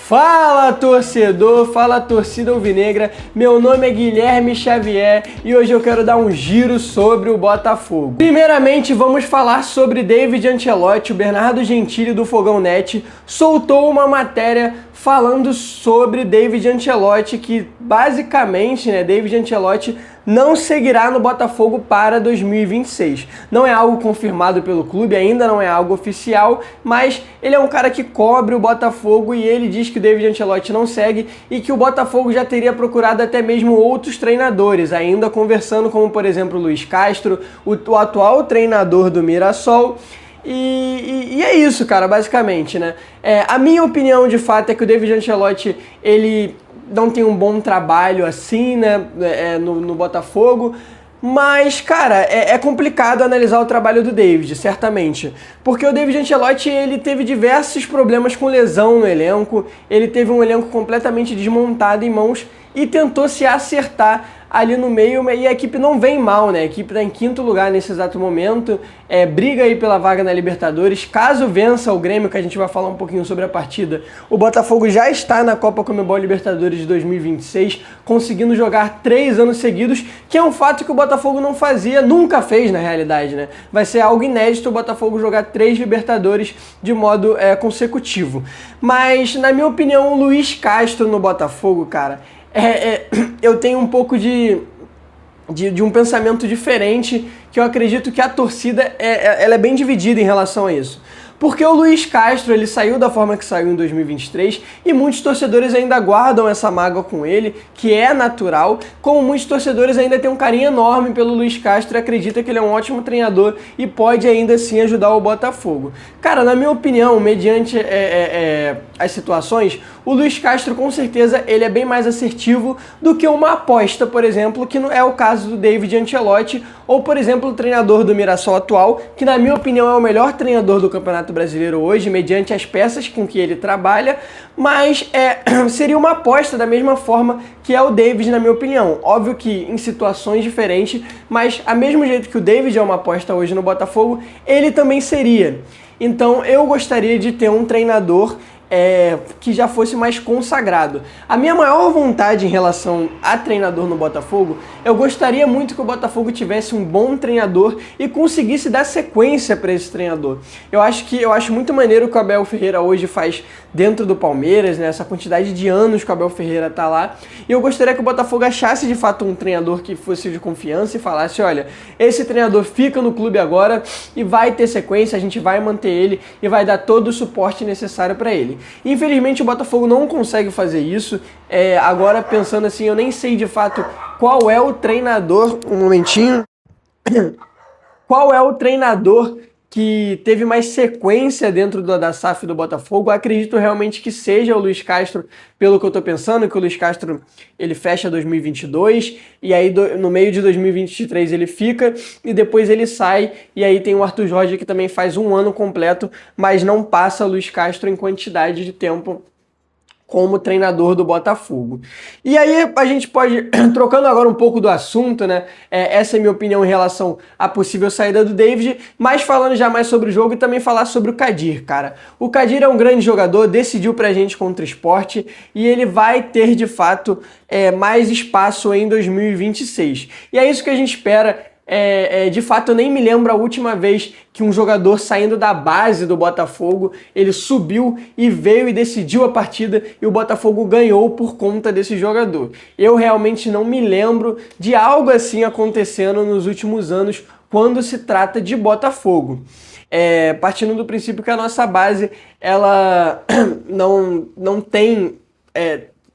Fala torcedor, fala torcida alvinegra, meu nome é Guilherme Xavier e hoje eu quero dar um giro sobre o Botafogo. Primeiramente vamos falar sobre David Ancelotti. O Bernardo Gentili do Fogão Net soltou uma matéria falando sobre David Ancelotti, que basicamente, David Ancelotti não seguirá no Botafogo para 2026. Não é algo confirmado pelo clube, ainda não é algo oficial, mas ele é um cara que cobre o Botafogo e ele diz que o David Ancelotti não segue e que o Botafogo já teria procurado até mesmo outros treinadores, ainda conversando como, por exemplo, o Luiz Castro, o atual treinador do Mirassol. E é isso, cara, basicamente, a minha opinião, de fato, é que o David Ancelotti, ele não tem um bom trabalho assim, no Botafogo, mas, cara, é complicado analisar o trabalho do David, certamente, porque o David Ancelotti, ele teve diversos problemas com lesão no elenco, ele teve um elenco completamente desmontado em mãos e tentou se acertar ali no meio, e a equipe não vem mal, A equipe está em quinto lugar nesse exato momento, briga aí pela vaga na Libertadores. Caso vença o Grêmio, que a gente vai falar um pouquinho sobre a partida, o Botafogo já está na Copa Conmebol Libertadores de 2026, conseguindo jogar 3 anos seguidos, que é um fato que o Botafogo não fazia, nunca fez na realidade, Vai ser algo inédito o Botafogo jogar 3 Libertadores de modo consecutivo. Mas, na minha opinião, o Luiz Castro no Botafogo, cara, eu tenho um pouco de um pensamento diferente, que eu acredito que a torcida ela é bem dividida em relação a isso. Porque o Luiz Castro, ele saiu da forma que saiu em 2023 e muitos torcedores ainda guardam essa mágoa com ele, que é natural, como muitos torcedores ainda têm um carinho enorme pelo Luiz Castro e acreditam que ele é um ótimo treinador e pode ainda assim ajudar o Botafogo. Cara, na minha opinião, mediante as situações, o Luiz Castro, com certeza, ele é bem mais assertivo do que uma aposta, por exemplo, que é o caso do David Ancelotti, ou, por exemplo, o treinador do Mirassol atual, que na minha opinião é o melhor treinador do Campeonato Brasileiro hoje, mediante as peças com que ele trabalha, mas seria uma aposta da mesma forma que é o David, na minha opinião. Óbvio que em situações diferentes, mas a mesmo jeito que o David é uma aposta hoje no Botafogo, ele também seria. Então eu gostaria de ter um treinador que já fosse mais consagrado. A minha maior vontade em relação a treinador no Botafogo, eu gostaria muito que o Botafogo tivesse um bom treinador e conseguisse dar sequência para esse treinador. Eu acho muito maneiro o que o Abel Ferreira hoje faz dentro do Palmeiras, essa quantidade de anos que o Abel Ferreira tá lá, e eu gostaria que o Botafogo achasse de fato um treinador que fosse de confiança e falasse, olha, esse treinador fica no clube agora e vai ter sequência, a gente vai manter ele e vai dar todo o suporte necessário para ele. Infelizmente o Botafogo não consegue fazer isso. Agora pensando assim, eu nem sei de fato qual é o treinador, um momentinho, qual é o treinador que teve mais sequência dentro da SAF do Botafogo. Eu acredito realmente que seja o Luiz Castro, pelo que eu tô pensando, que o Luiz Castro ele fecha 2022 e aí no meio de 2023 ele fica e depois ele sai, e aí tem o Arthur Jorge que também faz um ano completo, mas não passa o Luiz Castro em quantidade de tempo como treinador do Botafogo. E aí a gente pode, trocando agora um pouco do assunto, essa é a minha opinião em relação à possível saída do David, mas falando já mais sobre o jogo e também falar sobre o Kadir, cara. O Kadir é um grande jogador, decidiu pra gente contra o Sport e ele vai ter de fato mais espaço em 2026. E é isso que a gente espera. De fato, eu nem me lembro a última vez que um jogador saindo da base do Botafogo, ele subiu e veio e decidiu a partida e o Botafogo ganhou por conta desse jogador. Eu realmente não me lembro de algo assim acontecendo nos últimos anos quando se trata de Botafogo. Partindo do princípio que a nossa base ela não tem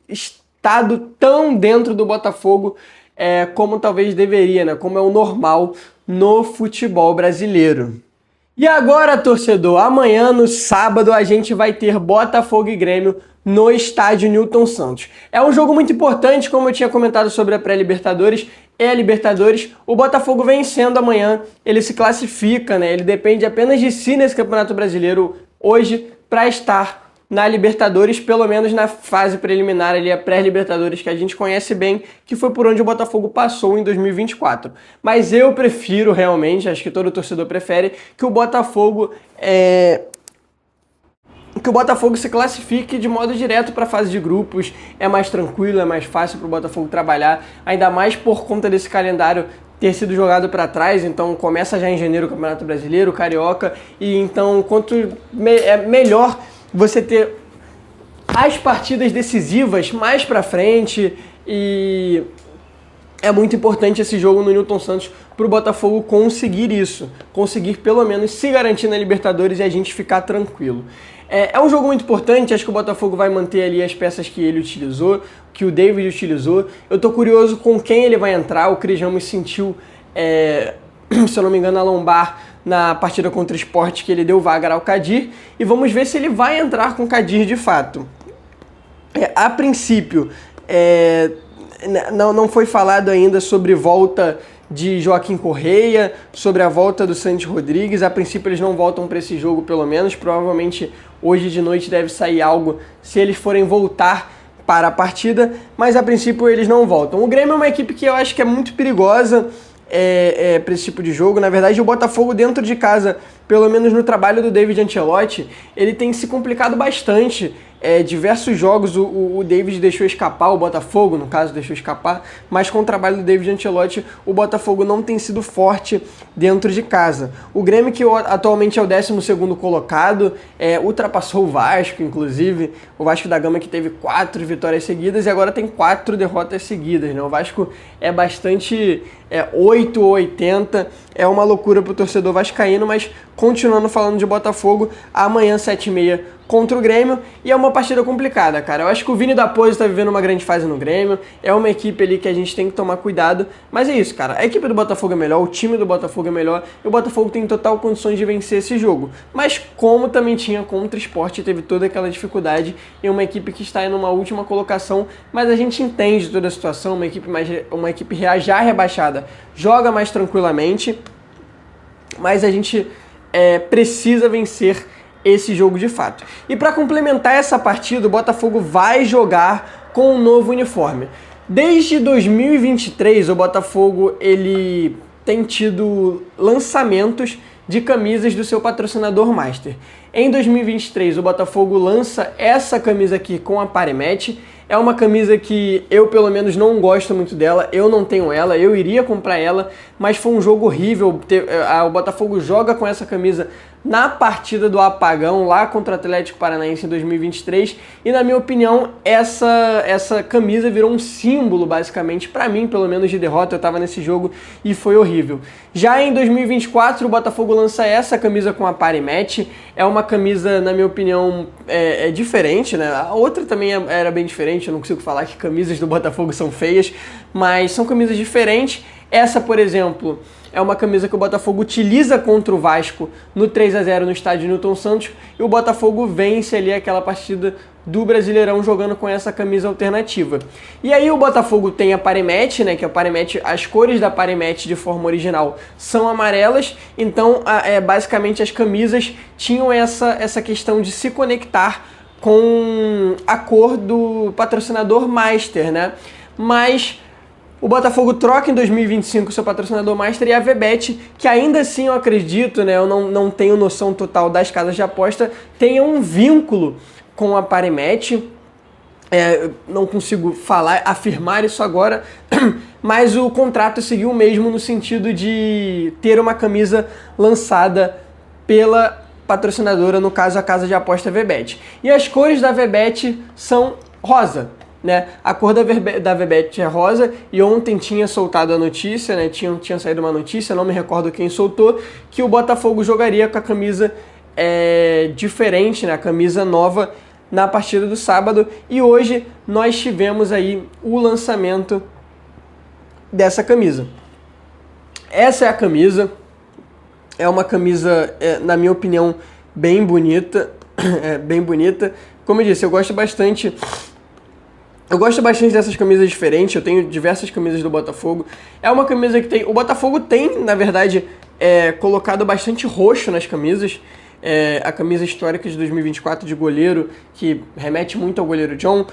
estado tão dentro do Botafogo como talvez deveria, como é o normal no futebol brasileiro. E agora, torcedor, amanhã, no sábado, a gente vai ter Botafogo e Grêmio no estádio Newton Santos. É um jogo muito importante, como eu tinha comentado sobre a pré-Libertadores e a Libertadores. O Botafogo vencendo amanhã, ele se classifica, ele depende apenas de si nesse Campeonato Brasileiro hoje para estar na Libertadores, pelo menos na fase preliminar ali, a pré-Libertadores, que a gente conhece bem, que foi por onde o Botafogo passou em 2024. Mas eu prefiro realmente, acho que todo torcedor prefere, que o Botafogo que o Botafogo se classifique de modo direto para a fase de grupos. É mais tranquilo, é mais fácil para o Botafogo trabalhar, ainda mais por conta desse calendário ter sido jogado para trás. Então começa já em janeiro o Campeonato Brasileiro, o Carioca, e então é melhor você ter as partidas decisivas mais para frente, e é muito importante esse jogo no Newton Santos para o Botafogo conseguir isso, conseguir pelo menos se garantir na Libertadores e a gente ficar tranquilo. É um jogo muito importante, acho que o Botafogo vai manter ali as peças que ele utilizou, que o David utilizou. Eu tô curioso com quem ele vai entrar. O Cris Ramos sentiu, se eu não me engano, a lombar na partida contra o Sport, que ele deu vaga ao Kadir, e vamos ver se ele vai entrar com o Kadir de fato. A princípio, não foi falado ainda sobre volta de Joaquim Correia, sobre a volta do Santos Rodrigues. A princípio eles não voltam para esse jogo, pelo menos. Provavelmente hoje de noite deve sair algo se eles forem voltar para a partida, mas a princípio eles não voltam. O Grêmio é uma equipe que eu acho que é muito perigosa para esse tipo de jogo. Na verdade, o Botafogo dentro de casa, pelo menos no trabalho do David Ancelotti, ele tem se complicado bastante. Diversos jogos o David deixou escapar, o Botafogo, no caso, deixou escapar, mas com o trabalho do David Ancelotti, o Botafogo não tem sido forte dentro de casa. O Grêmio, que atualmente é o 12º colocado, ultrapassou o Vasco, inclusive, o Vasco da Gama, que teve 4 vitórias seguidas e agora tem 4 derrotas seguidas, né? O Vasco é bastante 8 ou 80, é uma loucura pro torcedor vascaíno, mas continuando falando de Botafogo, amanhã 7h30 contra o Grêmio, e é uma partida complicada, cara. Eu acho que o Vini da Pose tá vivendo uma grande fase no Grêmio, é uma equipe ali que a gente tem que tomar cuidado, mas é isso, cara. A equipe do Botafogo é melhor, o time do Botafogo é melhor, e o Botafogo tem total condições de vencer esse jogo. Mas como também tinha contra o Sport, teve toda aquela dificuldade, e uma equipe que está em uma última colocação, mas a gente entende toda a situação, uma equipe já rebaixada, joga mais tranquilamente, mas a gente precisa vencer esse jogo de fato. E para complementar essa partida, o Botafogo vai jogar com um novo uniforme. Desde 2023, o Botafogo ele tem tido lançamentos de camisas do seu patrocinador master. Em 2023, o Botafogo lança essa camisa aqui com a Parimet. É uma camisa que eu, pelo menos, não gosto muito dela. Eu não tenho ela, eu iria comprar ela, mas foi um jogo horrível. O Botafogo joga com essa camisa na partida do apagão, lá contra o Atlético Paranaense em 2023, e na minha opinião, essa camisa virou um símbolo, basicamente, para mim, pelo menos, de derrota. Eu tava nesse jogo e foi horrível. Já em 2024, o Botafogo lança essa camisa com a Parimet. É uma camisa, na minha opinião, diferente, né? A outra também era bem diferente, eu não consigo falar que camisas do Botafogo são feias, mas são camisas diferentes. Essa, por exemplo, é uma camisa que o Botafogo utiliza contra o Vasco no 3-0 no estádio Newton Santos, e o Botafogo vence ali aquela partida do Brasileirão jogando com essa camisa alternativa. E aí o Botafogo tem a Parimet, né, que a Parimet, as cores da Parimet de forma original são amarelas, então basicamente as camisas tinham essa questão de se conectar com a cor do patrocinador master, né? Mas o Botafogo troca em 2025 seu patrocinador master, e a VBET, que ainda assim eu acredito, né, eu não tenho noção total das casas de aposta, tenha um vínculo com a Parimet. Não consigo afirmar isso agora, mas o contrato seguiu o mesmo no sentido de ter uma camisa lançada pela patrocinadora, no caso a casa de aposta VBET. E as cores da VBET são rosa, né? A cor da VBET é rosa, e ontem tinha soltado a notícia, né? Tinha saído uma notícia, não me recordo quem soltou, que o Botafogo jogaria com a camisa diferente, né? A camisa nova na partida do sábado, e hoje nós tivemos aí o lançamento dessa camisa. Essa é a camisa, é uma camisa, na minha opinião, bem bonita, bem bonita. Como eu disse, eu gosto bastante dessas camisas diferentes, eu tenho diversas camisas do Botafogo. É uma camisa que o Botafogo tem, na verdade, colocado bastante roxo nas camisas. A camisa histórica de 2024 de goleiro, que remete muito ao goleiro John.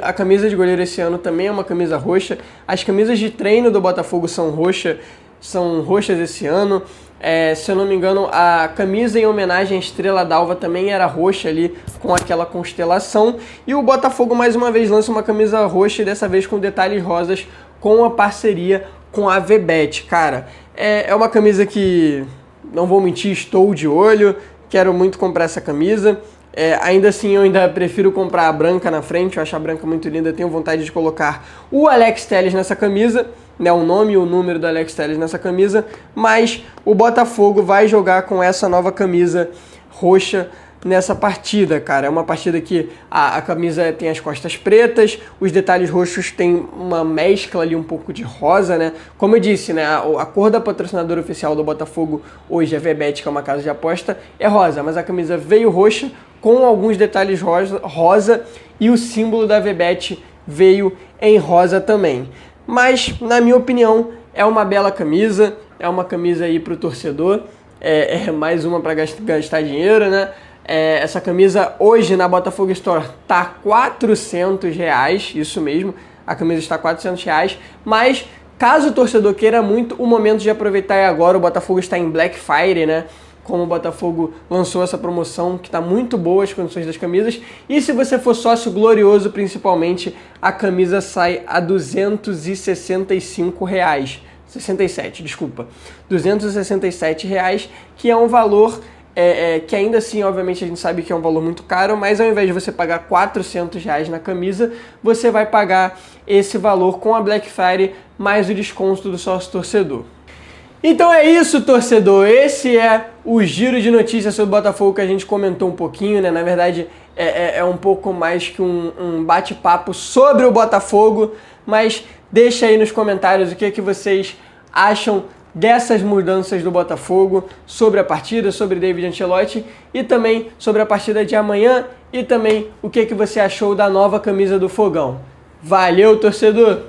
A camisa de goleiro esse ano também é uma camisa roxa. As camisas de treino do Botafogo são roxas esse ano. Se eu não me engano, a camisa em homenagem à Estrela d'Alva também era roxa ali, com aquela constelação. E o Botafogo mais uma vez lança uma camisa roxa e dessa vez com detalhes rosas, com a parceria com a VBET. Cara, é uma camisa que, não vou mentir, estou de olho, quero muito comprar essa camisa. Ainda assim, eu ainda prefiro comprar a branca na frente, eu acho a branca muito linda, tenho vontade de colocar o Alex Telles nessa camisa, né, o nome e o número do Alex Telles nessa camisa, mas o Botafogo vai jogar com essa nova camisa roxa nessa partida, cara. É uma partida que a camisa tem as costas pretas, os detalhes roxos tem uma mescla ali um pouco de rosa, né? Como eu disse, né, a cor da patrocinadora oficial do Botafogo hoje, a VBET, que é uma casa de aposta, é rosa, mas a camisa veio roxa com alguns detalhes rosa e o símbolo da VBET veio em rosa também. Mas, na minha opinião, é uma bela camisa, é uma camisa aí pro torcedor, é mais uma para gastar dinheiro, né? Essa camisa hoje na Botafogo Store tá R$400, isso mesmo, a camisa está R$400, mas caso o torcedor queira muito, o momento de aproveitar é agora. O Botafogo está em Black Friday, né? Como o Botafogo lançou essa promoção, que está muito boa as condições das camisas. E se você for sócio glorioso, principalmente, a camisa sai a R$265. 67, desculpa. R$267, que é um valor que ainda assim, obviamente, a gente sabe que é um valor muito caro, mas ao invés de você pagar R$400 na camisa, você vai pagar esse valor com a Black Friday mais o desconto do sócio torcedor. Então é isso, torcedor. Esse é o giro de notícias sobre o Botafogo que a gente comentou um pouquinho, né? Na verdade, é um pouco mais que um bate-papo sobre o Botafogo, mas deixa aí nos comentários o que vocês acham dessas mudanças do Botafogo, sobre a partida, sobre David Ancelotti e também sobre a partida de amanhã e também o que você achou da nova camisa do Fogão. Valeu, torcedor!